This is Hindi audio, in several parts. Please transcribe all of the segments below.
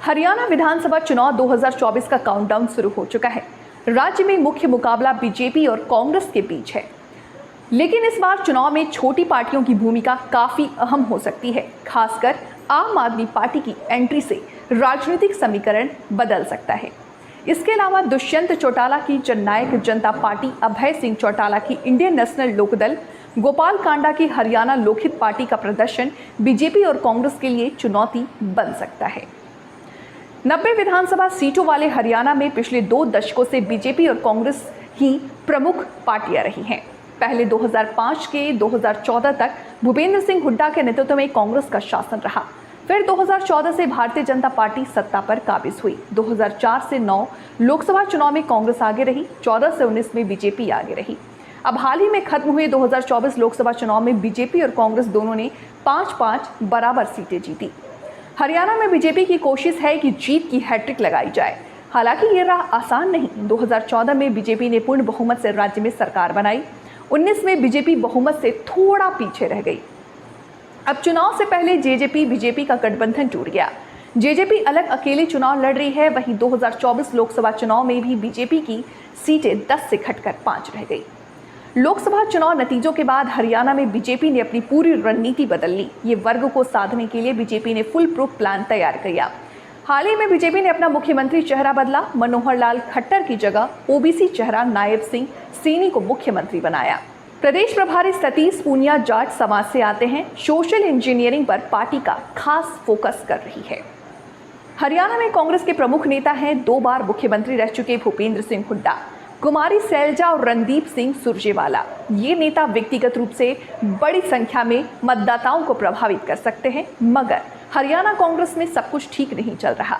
हरियाणा विधानसभा चुनाव 2024 का काउंटडाउन शुरू हो चुका है। राज्य में मुख्य मुकाबला बीजेपी और कांग्रेस के बीच है, लेकिन इस बार चुनाव में छोटी पार्टियों की भूमिका काफी अहम हो सकती है। खासकर आम आदमी पार्टी की एंट्री से राजनीतिक समीकरण बदल सकता है। इसके अलावा दुष्यंत चौटाला की जननायक जनता पार्टी, अभय सिंह चौटाला की इंडियन नेशनल लोकदल, गोपाल कांडा की हरियाणा लोकहित पार्टी का प्रदर्शन बीजेपी और कांग्रेस के लिए चुनौती बन सकता है। 90 विधानसभा सीटों वाले हरियाणा में पिछले 2 दशकों से बीजेपी और कांग्रेस ही प्रमुख पार्टियां रही हैं। पहले 2005 के 2014 तक भूपेंद्र सिंह हुड्डा के नेतृत्व में कांग्रेस का शासन रहा। फिर 2014 से भारतीय जनता पार्टी सत्ता पर काबिज हुई। 2004 से 9 लोकसभा चुनाव में कांग्रेस आगे रही, 14 से 19 में बीजेपी आगे रही। अब हाल ही में खत्म हुए 2024 लोकसभा चुनाव में बीजेपी और कांग्रेस दोनों ने 5-5 बराबर सीटें जीती। हरियाणा में बीजेपी की कोशिश है कि जीत की हैट्रिक लगाई जाए। हालांकि ये राह आसान नहीं। 2014 में बीजेपी ने पूर्ण बहुमत से राज्य में सरकार बनाई। 19 में बीजेपी बहुमत से थोड़ा पीछे रह गई। अब चुनाव से पहले जेजेपी बीजेपी का गठबंधन टूट गया। जेजेपी अलग अकेले चुनाव लड़ रही है। वहीं 2024 लोकसभा चुनाव में भी बीजेपी की सीटें 10 से घटकर 5 रह गई। लोकसभा चुनाव नतीजों के बाद हरियाणा में बीजेपी ने अपनी पूरी रणनीति बदल ली। ये वर्ग को साधने के लिए बीजेपी ने फुल प्रूफ प्लान तैयार किया। हाल ही में बीजेपी ने अपना मुख्यमंत्री चेहरा बदला। मनोहर लाल खट्टर की जगह ओबीसी चेहरा नायब सिंह सैनी को मुख्यमंत्री बनाया। प्रदेश प्रभारी सतीश पूनिया जाट समाज से आते हैं। सोशल इंजीनियरिंग पर पार्टी का खास फोकस कर रही है। हरियाणा में कांग्रेस के प्रमुख नेता हैं 2 बार मुख्यमंत्री रह चुके भूपेंद्र सिंह हुड्डा, कुमारी सैलजा और रणदीप सिंह सुरजेवाला। ये नेता व्यक्तिगत रूप से बड़ी संख्या में मतदाताओं को प्रभावित कर सकते हैं, मगर हरियाणा कांग्रेस में सब कुछ ठीक नहीं चल रहा।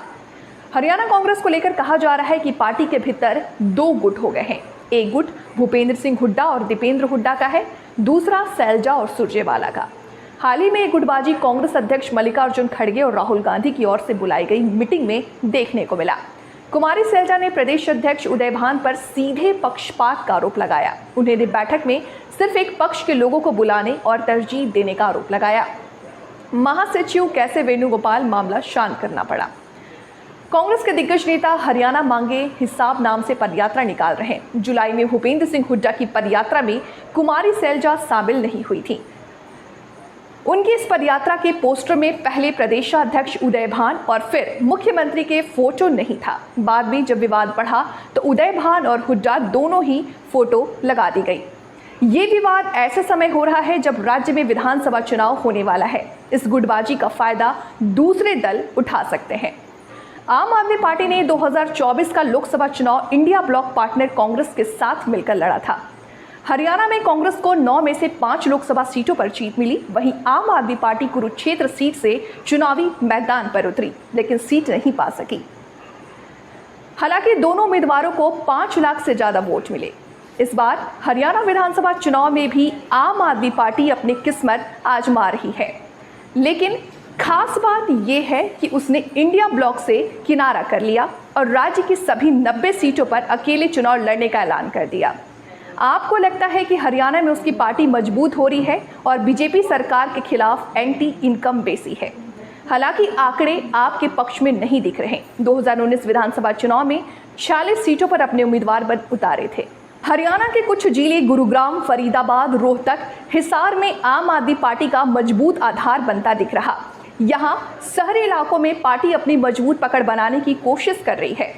हरियाणा कांग्रेस को लेकर कहा जा रहा है कि पार्टी के भीतर 2 गुट हो गए हैं। एक गुट भूपेंद्र सिंह हुड्डा और दीपेंद्र हुड्डा का है, दूसरा सैलजा और सुरजेवाला का। हाल ही में एक गुटबाजी कांग्रेस अध्यक्ष मल्लिकार्जुन खड़गे और राहुल गांधी की ओर से बुलाई गई मीटिंग में देखने को मिला। कुमारी सैलजा ने प्रदेश अध्यक्ष उदय भान पर सीधे पक्षपात का आरोप लगाया। उन्होंने बैठक में सिर्फ एक पक्ष के लोगों को बुलाने और तरजीह देने का आरोप लगाया। महासचिव कैसे वेणुगोपाल मामला शांत करना पड़ा। कांग्रेस के दिग्गज नेता हरियाणा मांगे हिसाब नाम से पदयात्रा निकाल रहे हैं। जुलाई में भूपेंद्र सिंह हुड्डा की पदयात्रा में कुमारी सैलजा शामिल नहीं हुई थी। उनकी इस पदयात्रा के पोस्टर में पहले प्रदेशाध्यक्ष उदय भान और फिर मुख्यमंत्री के फोटो नहीं था। बाद में जब विवाद बढ़ा तो उदय भान और हुड्डा दोनों ही फोटो लगा दी गई। ये विवाद ऐसे समय हो रहा है जब राज्य में विधानसभा चुनाव होने वाला है। इस गुटबाजी का फायदा दूसरे दल उठा सकते हैं। आम आदमी पार्टी ने 2024 का लोकसभा चुनाव इंडिया ब्लॉक पार्टनर कांग्रेस के साथ मिलकर लड़ा था। हरियाणा में कांग्रेस को 9 में से 5 लोकसभा सीटों पर जीत मिली। वहीं आम आदमी पार्टी कुरुक्षेत्र सीट से चुनावी मैदान पर उतरी, लेकिन सीट नहीं पा सकी। हालांकि दोनों उम्मीदवारों को 5 लाख से ज्यादा वोट मिले। इस बार हरियाणा विधानसभा चुनाव में भी आम आदमी पार्टी अपनी किस्मत आजमा रही है, लेकिन खास बात यह है कि उसने इंडिया ब्लॉक से किनारा कर लिया और राज्य की सभी 90 सीटों पर अकेले चुनाव लड़ने का ऐलान कर दिया। आपको लगता है कि हरियाणा में उसकी पार्टी मजबूत हो रही है और बीजेपी सरकार के खिलाफ एंटी इनकम बेसी है। हालांकि आंकड़े आपके पक्ष में नहीं दिख रहे। 2019 विधानसभा चुनाव में 46 सीटों पर अपने उम्मीदवार उतारे थे। हरियाणा के कुछ जिले गुरुग्राम, फरीदाबाद, रोहतक, हिसार में आम आदमी पार्टी का मजबूत आधार बनता दिख रहा। यहाँ शहरी इलाकों में पार्टी अपनी मजबूत पकड़ बनाने की कोशिश कर रही है।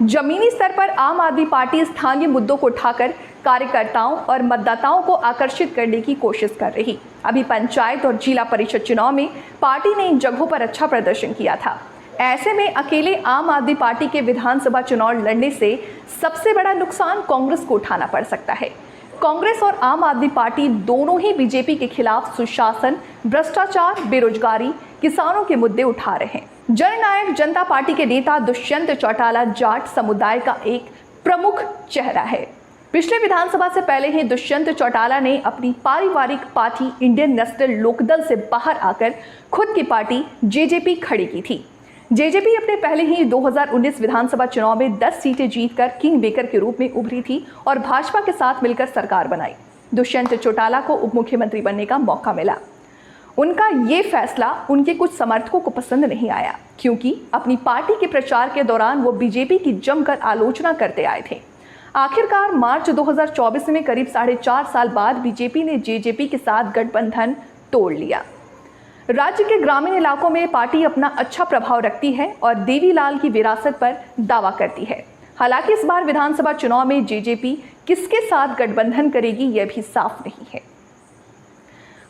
जमीनी स्तर पर आम आदमी पार्टी स्थानीय मुद्दों को उठाकर कार्यकर्ताओं और मतदाताओं को आकर्षित करने की कोशिश कर रही। अभी पंचायत और जिला परिषद चुनाव में पार्टी ने इन जगहों पर अच्छा प्रदर्शन किया था। ऐसे में अकेले आम आदमी पार्टी के विधानसभा चुनाव लड़ने से सबसे बड़ा नुकसान कांग्रेस को उठाना पड़ सकता है। कांग्रेस और आम आदमी पार्टी दोनों ही बीजेपी के खिलाफ सुशासन, भ्रष्टाचार, बेरोजगारी, किसानों के मुद्दे उठा रहे हैं। जननायक जनता पार्टी के नेता दुष्यंत चौटाला जाट समुदाय का एक प्रमुख चेहरा है। पिछले विधानसभा से पहले ही दुष्यंत चौटाला ने अपनी पारिवारिक पार्टी इंडियन नेशनल लोकदल से बाहर आकर खुद की पार्टी जेजेपी खड़ी की थी। जेजेपी अपने पहले ही 2019 विधानसभा चुनाव में 10 सीटें जीतकर किंग मेकर के रूप में उभरी थी और भाजपा के साथ मिलकर सरकार बनाई। दुष्यंत चौटाला को उप मुख्यमंत्री बनने का मौका मिला। उनका ये फैसला उनके कुछ समर्थकों को पसंद नहीं आया, क्योंकि अपनी पार्टी के प्रचार के दौरान वो बीजेपी की जमकर आलोचना करते आए थे। आखिरकार मार्च 2024 में करीब 4.5 साल बाद बीजेपी ने जेजेपी के साथ गठबंधन तोड़ लिया। राज्य के ग्रामीण इलाकों में पार्टी अपना अच्छा प्रभाव रखती है और देवीलाल की विरासत पर दावा करती है। हालांकि इस बार विधानसभा चुनाव में जेजेपी किसके साथ गठबंधन करेगी यह भी साफ नहीं है।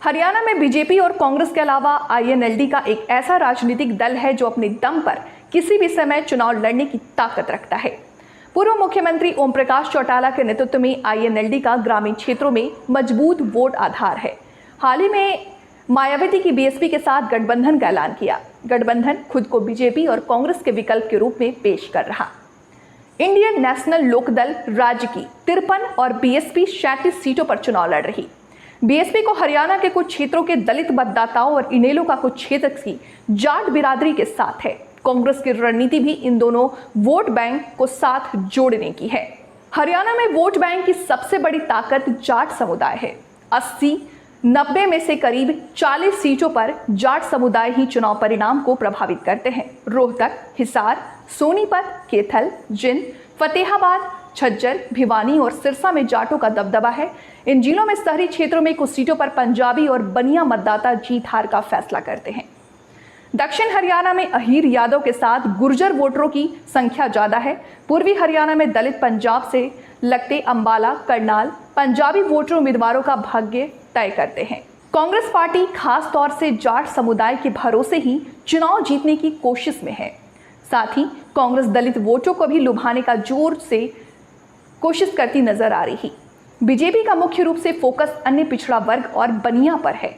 हरियाणा में बीजेपी और कांग्रेस के अलावा आईएनएलडी का एक ऐसा राजनीतिक दल है जो अपने दम पर किसी भी समय चुनाव लड़ने की ताकत रखता है। पूर्व मुख्यमंत्री ओम प्रकाश चौटाला के नेतृत्व में आईएनएलडी का ग्रामीण क्षेत्रों में मजबूत वोट आधार है। हाल ही में मायावती की बीएसपी के साथ गठबंधन का ऐलान किया। गठबंधन खुद को बीजेपी और कांग्रेस के विकल्प के रूप में पेश कर रहा। इंडियन नेशनल लोकदल राज्य की 53 और बीएसपी 37 सीटों पर चुनाव लड़ रही। बीएसपी को हरियाणा के कुछ क्षेत्रों के दलित मतदाताओं और इनेलो का कुछ क्षेत्र की जाट बिरादरी के साथ है। कांग्रेस की रणनीति भी इन दोनों वोट बैंक को साथ जोड़ने की है। हरियाणा में वोट बैंक की सबसे बड़ी ताकत जाट समुदाय है। 80-90 में से करीब 40 सीटों पर जाट समुदाय ही चुनाव परिणाम को प्रभावित करते हैं। रोहतक, हिसार, सोनीपत, कैथल, जिंद, फतेहाबाद, झज्जर, भिवानी और सिरसा में जाटों का दबदबा है। इन जिलों में शहरी क्षेत्रों में कुछ सीटों पर पंजाबी और बनिया मतदाता जीत हार का फैसला करते हैं। दक्षिण हरियाणा में अहीर यादव के साथ गुर्जर वोटरों की संख्या ज्यादा है। पूर्वी हरियाणा में दलित पंजाब से लगते अंबाला, करनाल पंजाबी वोटर उम्मीदवारों का भाग्य तय करते हैं। कांग्रेस पार्टी खास तौर से जाट समुदाय के भरोसे ही चुनाव जीतने की कोशिश में है। साथ ही कांग्रेस दलित वोटों को भी लुभाने का जोर से कोशिश करती नजर आ रही। बीजेपी का मुख्य रूप से फोकस अन्य पिछड़ा वर्ग और बनिया पर है।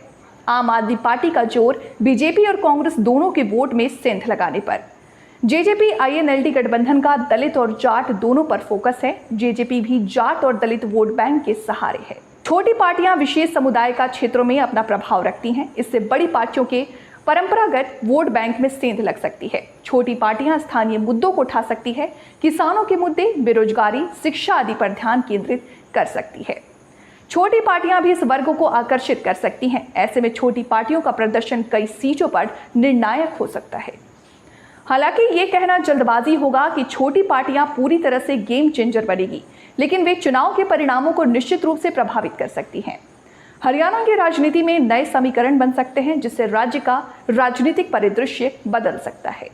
आम आदमी पार्टी का जोर बीजेपी और कांग्रेस दोनों के वोट में सेंध लगाने पर। जेजेपी आईएनएलडी गठबंधन का दलित और जाट दोनों पर फोकस है। जेजेपी भी जाट और दलित वोट बैंक के सहारे है। छोटी पार्टियां विशेष समुदाय का क्षेत्रों में अपना प्रभाव रखती हैं। इससे बड़ी पार्टियों के परंपरागत वोट बैंक में सेंध लग सकती है। छोटी पार्टियां स्थानीय मुद्दों को उठा सकती है। किसानों के मुद्दे, बेरोजगारी, शिक्षा आदि पर ध्यान केंद्रित कर सकती है। छोटी पार्टियां भी इस वर्ग को आकर्षित कर सकती हैं। ऐसे में छोटी पार्टियों का प्रदर्शन कई सीटों पर निर्णायक हो सकता है। हालांकि ये कहना जल्दबाजी होगा कि छोटी पार्टियां पूरी तरह से गेम चेंजर बनेगी, लेकिन वे चुनाव के परिणामों को निश्चित रूप से प्रभावित कर सकती हैं। हरियाणा की राजनीति में नए समीकरण बन सकते हैं, जिससे राज्य का राजनीतिक परिदृश्य बदल सकता है।